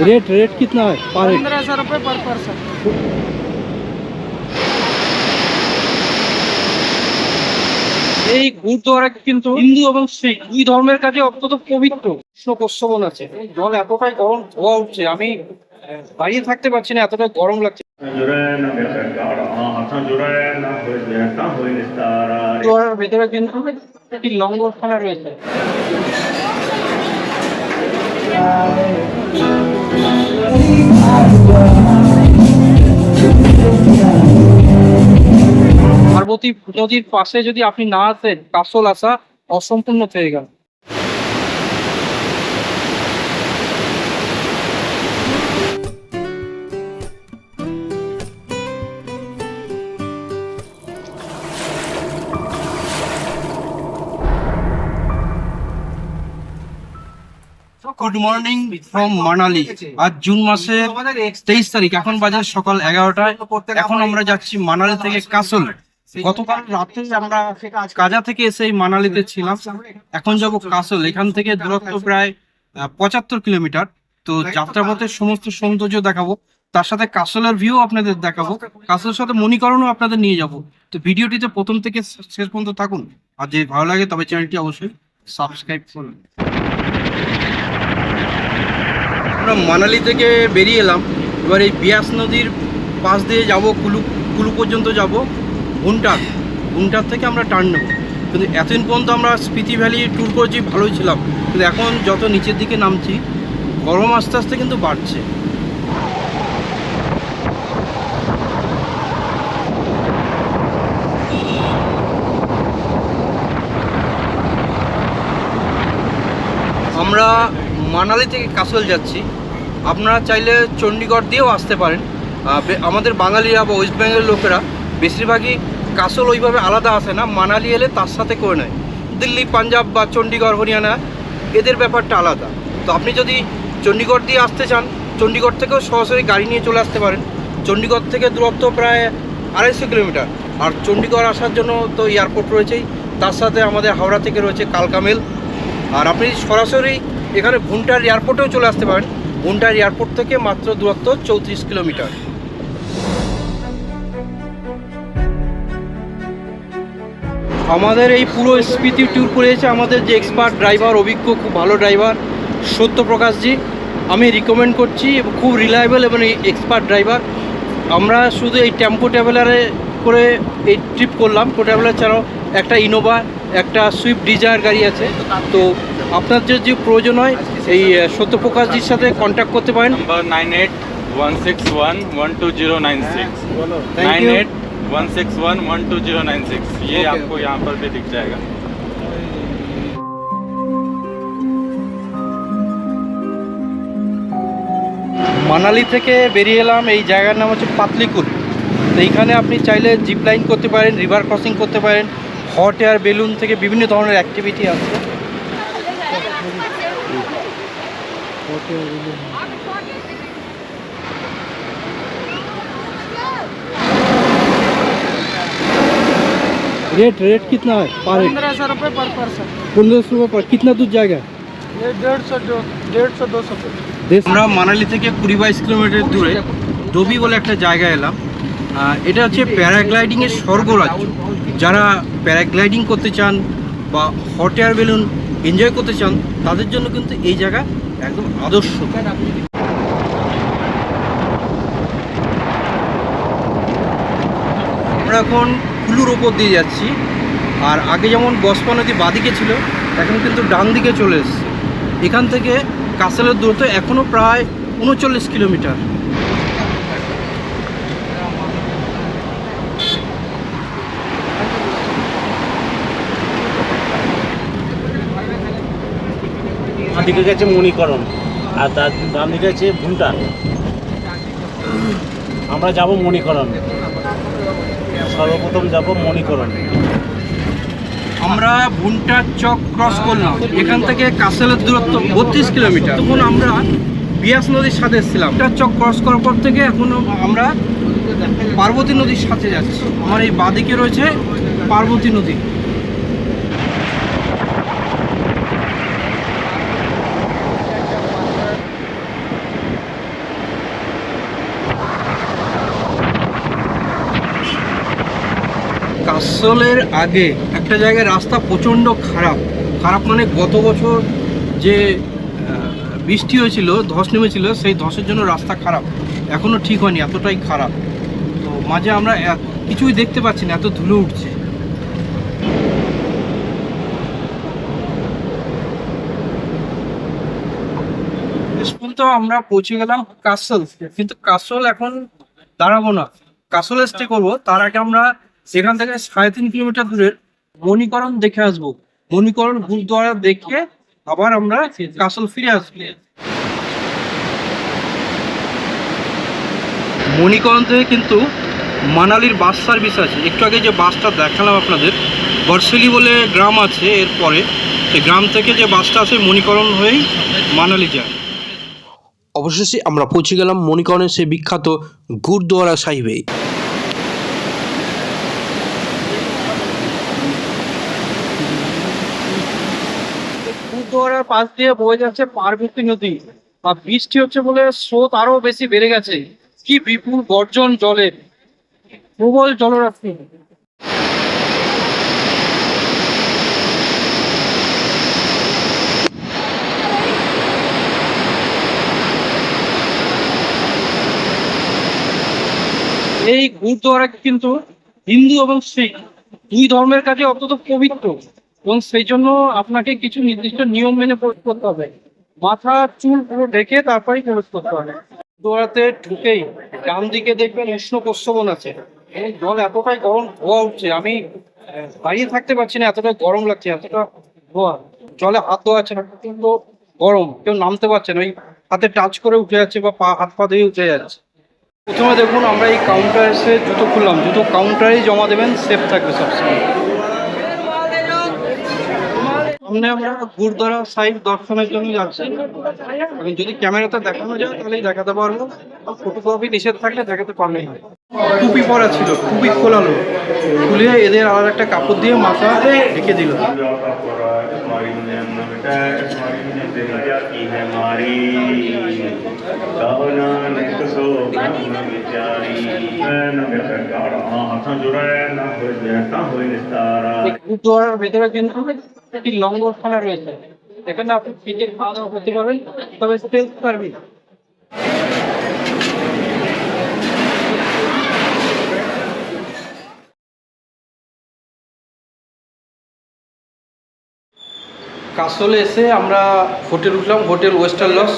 Rate rate कितना है पर हेड? 1500 रुपये पर पर्सन। এই গুরুদ্বারা কিন্তু হিন্দু এবং শিখ দুই ধর্মের কাছে অত্যন্ত পবিত্র। প্রশ্রবণ আছে, জল এতটাই গরম ধোয়া উঠছে, আমি দাঁড়িয়ে থাকতে পারছি না, এতটা গরম লাগছে। গুরুদ্বারার ভেতরে কিন্তু একটি লঙ্গরখানা রয়েছে। পার্বতী নদীর পাশে যদি আপনি না আসেন, কাসল আসা অসম্পূর্ণ থেকে গেল। Good morning from Manali. আজ জুন মাসের 23 তারিখ, এখন বাজে সকাল 11টায়। এখন আমরা যাচ্ছি মানালি থেকে কাসল। গতকাল রাতে আমরা কাজা থেকে এসে মানালিতে ছিলাম, এখন যাব কাসল। এখান থেকে দূরত্ব প্রায় 75 কিলোমিটার। তো যাত্রাপথের সমস্ত সৌন্দর্য দেখাবো, তার সাথে কাসলের ভিউ আপনাদের দেখাবো, কাসলের সাথে মণিকরণও আপনাদের নিয়ে যাব। তো ভিডিওটিতে প্রথম থেকে শেষ পর্যন্ত থাকুন, আর যদি ভালো লাগে তবে চ্যানেলটি অবশ্যই সাবস্ক্রাইব করুন। আমরা মানালি থেকে বেরিয়ে এলাম, এবার এই বিয়াস নদীর পাশ দিয়ে যাব, কুলু পর্যন্ত যাব, ভুন্টার থেকে আমরা টার্ন নেব। কিন্তু এতদিন পর্যন্ত আমরা স্পিতি ভ্যালি ট্যুর করেছি, ভালোই ছিলাম, কিন্তু এখন যত নিচের দিকে নামছি গরম আস্তে আস্তে কিন্তু বাড়ছে। আমরা মানালি থেকে কাসল যাচ্ছি, আপনারা চাইলে চণ্ডীগড় দিয়েও আসতে পারেন। আমাদের বাঙালিরা বা ওয়েস্ট বেঙ্গলের লোকেরা বেশিরভাগই কাসল ওইভাবে আলাদা আসে না, মানালি এলে তার সাথে করে নেয়। দিল্লি, পাঞ্জাব বা চণ্ডীগড়, হরিয়ানা এদের ব্যাপারটা আলাদা। তো আপনি যদি চণ্ডীগড় দিয়ে আসতে চান, চণ্ডীগড় থেকেও সরাসরি গাড়ি নিয়ে চলে আসতে পারেন। চণ্ডীগড় থেকে দূরত্ব প্রায় 250 কিলোমিটার। আর চণ্ডীগড় আসার জন্য তো এয়ারপোর্ট রয়েছেই, তার সাথে আমাদের হাওড়া থেকে রয়েছে কালকামেল। আর আপনি সরাসরি এখানে ভুন্টার এয়ারপোর্টেও চলে আসতে পারেন। ভুন্টার এয়ারপোর্ট থেকে মাত্র দূরত্ব 34 কিলোমিটার। আমাদের এই পুরো স্পিতি ট্যুর করেছে আমাদের যে এক্সপার্ট ড্রাইভার, অভিজ্ঞ খুব ভালো ড্রাইভার সত্যপ্রকাশজি। আমি রিকমেন্ড করছি, খুব রিলায়েবল এবং এক্সপার্ট ড্রাইভার। আমরা শুধু এই টেম্পো ট্রাভেলারে করে এই ট্রিপ করলাম। টেম্পো ট্রাভেলার ছাড়াও একটা ইনোভা, একটা সুইফট ডিজায়ার গাড়ি আছে। তো আপনার যদি প্রয়োজন হয় এই সত্যপ্রকাশজির সাথে কন্ট্যাক্ট করতে পারেন। Number 9816112096, thank you. 9816112096, ये Okay, आपको यहाँ पर भी दिख जाएगा। মানালি থেকে বেরিয়ে এলাম, এই জায়গার নাম হচ্ছে পাতলিকুল। তো এইখানে আপনি চাইলে জিপ লাইন করতে পারেন, রিভার ক্রসিং করতে পারেন, হট এয়ার বেলুন থেকে বিভিন্ন ধরনের অ্যাক্টিভিটি আছে। रेट कितना है पर हेड? 1500 रुपये पर पर्सन। 1500 रुपये पर। कितना दूर जाएगा? ये 150 रुपये। আমরা মানালি থেকে 20-22 কিলোমিটার দূরে ডোবি বলে একটা জায়গায় এলাম। এটা হচ্ছে প্যারাগ্লাইডিংয়ের স্বর্গরাজ্য। যারা প্যারাগ্লাইডিং করতে চান বা হট এয়ার বেলুন এনজয় করতে চান, তাদের জন্য কিন্তু এই জায়গা একদম আদর্শ। আমরা এখন কুলুর ওপর দিয়ে যাচ্ছি, আর আগে যেমন বসপা নদী বাঁদিকে ছিল, এখন কিন্তু ডান দিকে চলে এসছে। এখান থেকে কাসলের দূরত্ব এখনও প্রায় 39 কিলোমিটার। দিকে গেছে মণিকরণ, আর তার ডান দিকে আছে ভুন্টান। আমরা যাব মণিকরণ, সর্বপ্রথম যাব মণিকরণ। আমরা ভুন্টার চক ক্রস করলাম, এখান থেকে কাসলের দূরত্ব 32 কিলোমিটার। তখন আমরা বিয়াস নদীর সাথে এসেছিলাম। ভুন্টার চক ক্রস করার পর থেকে এখন আমরা পার্বতী নদীর সাথে যাচ্ছি। আমার এই বাঁদিকে রয়েছে পার্বতী নদী। কাসলের আগে একটা জায়গায় রাস্তা প্রচণ্ড খারাপ, খারাপ মানে গত বছর যে বৃষ্টি হয়েছিল, ধস নেমেছিল, সেই ধসের জন্য রাস্তা খারাপ, এখনও ঠিক হয়নি, এতটাই খারাপ। তো মাঝে আমরা কিছুই দেখতে পাচ্ছি না, এত ধুলো উঠছে। তো আমরা পৌঁছে গেলাম কাসল, কিন্তু কাসল এখন দাঁড়াবো না, কাসলে স্টে করবো। তার আগে আমরা সেখান থেকে 3.5 কিলোমিটার দূরের মণিকরণ দেখে আসবো। মণিকরণ গুরুদ্বারা দেখে আবার আমরা কাসল ফিরে আসবো। মণিকরণ থেকে কিন্তু মানালির বাস সার্ভিস আছে। একটু আগে যে বাসটা দেখালাম আপনাদের, বর্ষেলি বলে গ্রাম আছে, এরপরে সেই গ্রাম থেকে যে বাসটা আছে মণিকরণ হয়েই মানালি যায়। অবশেষে আমরা পৌঁছে গেলাম মণিকরণের সেই বিখ্যাত গুরুদ্বারা সাহিবে। গুরুদ্বারার পাশ দিয়ে বয়ে যাচ্ছে পার্বতী নদী, আর বৃষ্টি হচ্ছে বলে স্রোত আরো বেশি বেড়ে গেছে। কি বিপুল গর্জন জলের, প্রবল জলরাশি। এই গুরুদ্বারা কিন্তু হিন্দু এবং শিখ দুই ধর্মের কাছে অত্যন্ত পবিত্র, এবং সেই জন্য আপনাকে কিছু নির্দিষ্ট নিয়ম মেনে প্রবেশ করতে হবে। মাথা চুল পুরো ঢেকে তারপরেই প্রবেশ করতে হবে। গুরুদ্বারাতে ঢুকেই ডান দিকে দেখবেন উষ্ণ প্রস্রবণ আছে, এবং জল এতটাই গরম ধোয়া উঠছে, আমি দাঁড়িয়ে থাকতে পারছি না, এতটা গরম লাগছে, এতটা ধোয়া। জলে হাত ধোয়া আছে না, কিন্তু গরম, কেউ নামতে পারছে না, ওই হাতে টাচ করে উঠে যাচ্ছে বা হাত পা দিয়ে উঠে যাচ্ছে। প্রথমে দেখুন আমরা এই কাউন্টারে এসে জুতো খুললাম, জুতো কাউন্টারেই জমা দেবেন, সেফ থাকবে সবসময়। সামনে আমরা গুরুদ্বারা সাহিব দর্শনের জন্য যাচ্ছি, এখন যদি ক্যামেরাতে দেখানো যায় তাহলেই দেখাতে পারবো, ফটোগ্রাফি নিষেধ থাকলে দেখাতে পারবেই না। টুপি পরা ছিল, টুপি খোলালো, খুলে এদের আর একটা কাপড় দিয়ে মাথা ঢেকে দিল। গুরুদ্বারার ভেতরে কিন্তু একটি লঙ্গরখানা রয়েছে, এখানে আপনি ফ্রিতে খাওয়া দাওয়া করতে পারবেন, তবে সেলফ সার্ভিস। কাসলে এসে আমরা হোটেল উঠলাম, হোটেল ওয়েস্টার্ন লজ।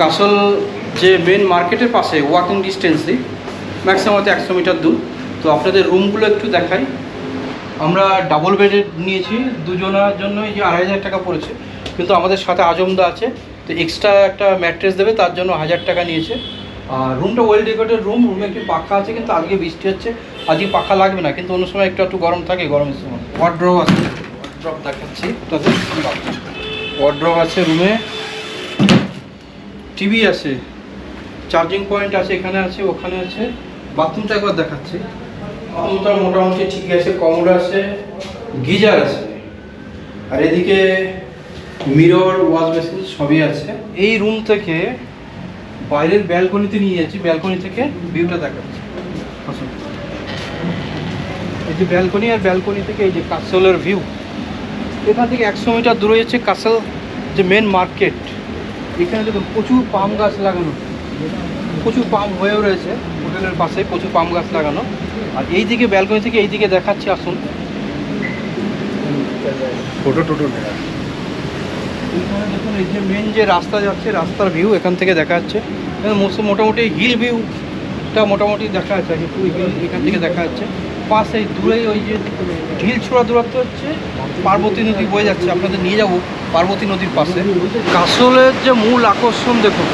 কাসল যে মেন মার্কেটের পাশে ওয়াকিং ডিস্টেন্সই, ম্যাক্সিমাম 100 মিটার দূর। তো আপনাদের রুমগুলো একটু দেখাই। আমরা ডাবল বেডের নিয়েছি, দুজনের জন্য এই যে 2500 টাকা পড়েছে, কিন্তু আমাদের সাথে আজমদা আছে, তো এক্সট্রা একটা ম্যাট্রেস দেবে, তার জন্য 1000 টাকা নিয়েছে। আর রুমটা ওয়েল ডেকোরেটেড রুম, রুমে একটু পাখা আছে, কিন্তু আজকে বৃষ্টি হচ্ছে, আজকে পাখা লাগবে না, কিন্তু অন্য সময় একটু গরম থাকে, গরমের সময়। ওয়ার্ড্রপ আছে, ওয়ার্ড্রপ দেখাচ্ছি, ওয়ার্ড্রপ আছে রুমে, টিভি আছে, চার্জিং পয়েন্ট আছে, এখানে আছে, ওখানে আছে। বাথরুমটা একবার দেখাচ্ছি, বাথরুমটা মোটামুটি ঠিক আছে, কমোড আছে, গিজার আছে, আর এদিকে মিরর, ওয়াশ বেসিন সবই আছে। এই রুম থেকে বাইরের ব্যালকনিতে নিয়ে যাচ্ছি, ব্যালকনি থেকে ভিউটা দেখাচ্ছি। এই যে ব্যালকনি, আর ব্যালকনি থেকে এই যে কাসলের ভিউ। এখান থেকে 100 মিটার দূরে হচ্ছে কাসল যে মেন মার্কেট। এখানে দেখুন প্রচুর পাম গাছ লাগানো, প্রচুর পাম হয়েও রয়েছে, হোটেলের পাশে প্রচুর পাম গাছ লাগানো। আর এই দিকে ব্যালকনি থেকে এই দিকে দেখাচ্ছি, আসুন। ফটো এইখানে দেখুন, এই যে মেন যে রাস্তা যাচ্ছে, রাস্তার ভিউ এখান থেকে দেখা যাচ্ছে। মোটামুটি হিল ভিউটা মোটামুটি দেখা যাচ্ছে, পুরো হিল এখান থেকে দেখা যাচ্ছে। পাশে দূরেই ওই যে ঢিল ছোড়া দূরত্ব হচ্ছে পার্বতী নদী বয়ে যাচ্ছে, আপনাদের নিয়ে যাব পার্বতী নদীর পাশে। কাসলের যে মূল আকর্ষণ দেখুন,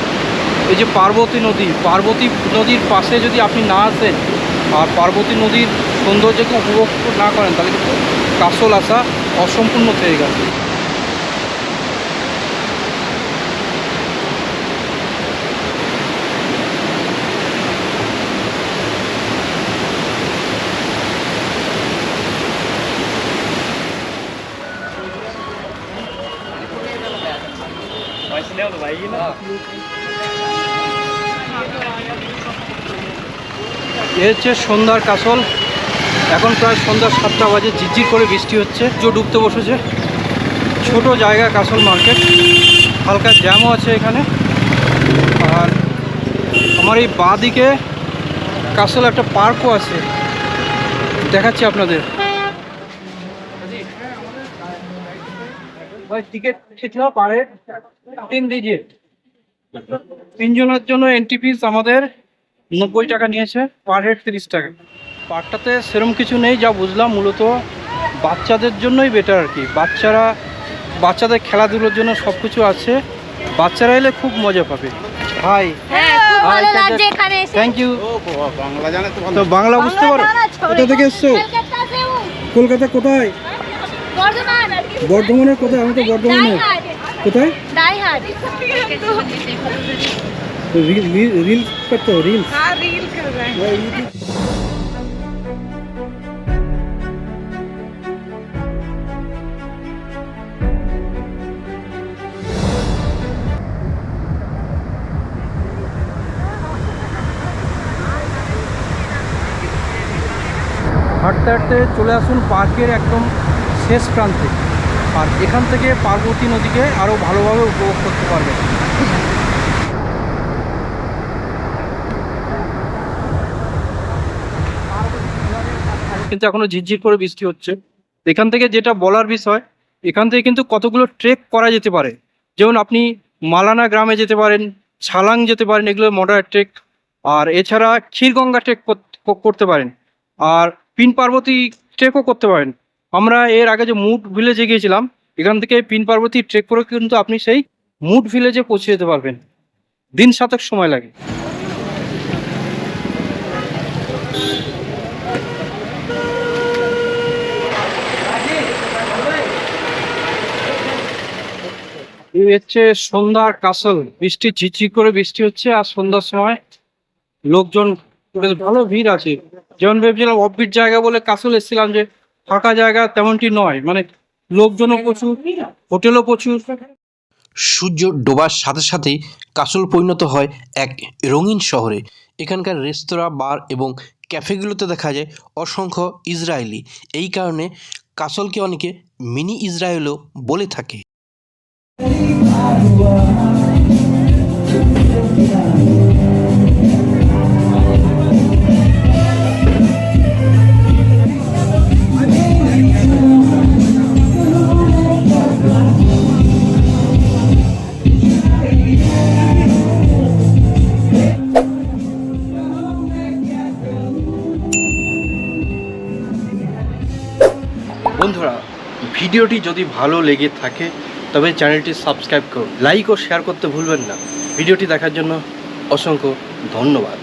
এই যে পার্বতী নদীর পাশে যদি আপনি না আসেন আর পার্বতী নদীর সৌন্দর্যকে উপভোগ না করেন, তাহলে কিন্তু কাসল আসা অসম্পূর্ণ থেকে গেছে। এ হচ্ছে সন্ধ্যার কাসল। এখন প্রায় সন্ধ্যা 7টা বাজে, ঝিরঝির করে বৃষ্টি হচ্ছে, সূর্য ডুবতে বসেছে। ছোট জায়গা কাসল মার্কেট, হালকা জ্যামও আছে এখানে। আর আমার এই বাঁ দিকে কাসল একটা পার্কও আছে, দেখাচ্ছি আপনাদের। भाई टिकट कितना पार है 3 दीजिए। 3 জনের জন্য এন্ট্রি ফিস আমাদের 90 টাকা নিয়েছে, পার হেড 30 টাকা। পার্কটাতে সেরকম কিছু নেই যা বুঝলাম, মূলত বাচ্চাদের জন্যই বেটার আর কি। বাচ্চাদের খেলাধুলোর জন্য সব কিছু আছে, বাচ্চারা এলে খুব মজা পাবে। হাই হ্যাঁ, খুব ভালো লাগছে এখানে এসে। Thank you. বাংলা জানে তো তো বাংলা বুঝতে পারো? কোথা থেকে এসছো? কলকাতা से हूँ। কলকাতা কোথায়? বর্ধমান। বর্ধমানের কোথায়? আমি তো বর্ধমানে। দাইহাট। কোথায়? দাইহাট। रील करते हो? रील? हाँ, रील कर रहे हैं। হাঁটতে হাঁটতে চলে আসুন পার্কের একদম শেষ প্রান্তে। আর এখান থেকে পার্বতী নদীকে আরও ভালোভাবে উপভোগ করতে পারবেন। কিন্তু এখনো ঝিরঝির করে বৃষ্টি হচ্ছে। এখান থেকে যেটা বলার বিষয়, এখান থেকে কিন্তু কতগুলো ট্রেক করা যেতে পারে। যেমন আপনি মালানা গ্রামে যেতে পারেন, ছালাং যেতে পারেন, এগুলো মডারেট ট্রেক। আর এছাড়া ক্ষীরগঙ্গা ট্রেক করতে পারেন, আর পিন পার্বতী ট্রেকও করতে পারেন। আমরা এর আগে যে মুড ভিলেজে গিয়েছিলাম, এখান থেকে পিন পার্বতী ট্রেক করে কিন্তু আপনি সেই মুড ভিলেজে পৌঁছে যেতে পারবেন। দিন 7 সময় লাগে। এই হচ্ছে সন্ধ্যার কাসল। বৃষ্টি ঝিরঝির করে বৃষ্টি হচ্ছে, আর সন্ধ্যার সময় লোকজন বেশ ভালো ভিড় আছে। যেমন ভেবেছিলাম অফবিট জায়গা বলে কাসল এসেছিলাম, যে ফাঁকা জায়গা, তেমনটি নয়। মানে লোকজনও প্রচুর, হোটেলও প্রচুর। সূর্য ডোবার সাথে সাথেই কাসল পরিণত হয় এক রঙিন শহরে। এখানকার রেস্তোরাঁ, বার এবং ক্যাফেগুলোতে দেখা যায় অসংখ্য ইসরায়েলি। এই কারণে কাসলকে অনেকে মিনি ইসরায়েলও বলে থাকে। বন্ধুরা, ভিডিওটি যদি ভালো লেগে থাকে তবে চ্যানেলটি সাবস্ক্রাইব করুন, লাইক ও শেয়ার করতে ভুলবেন না। ভিডিওটি দেখার জন্য অসংখ্য ধন্যবাদ।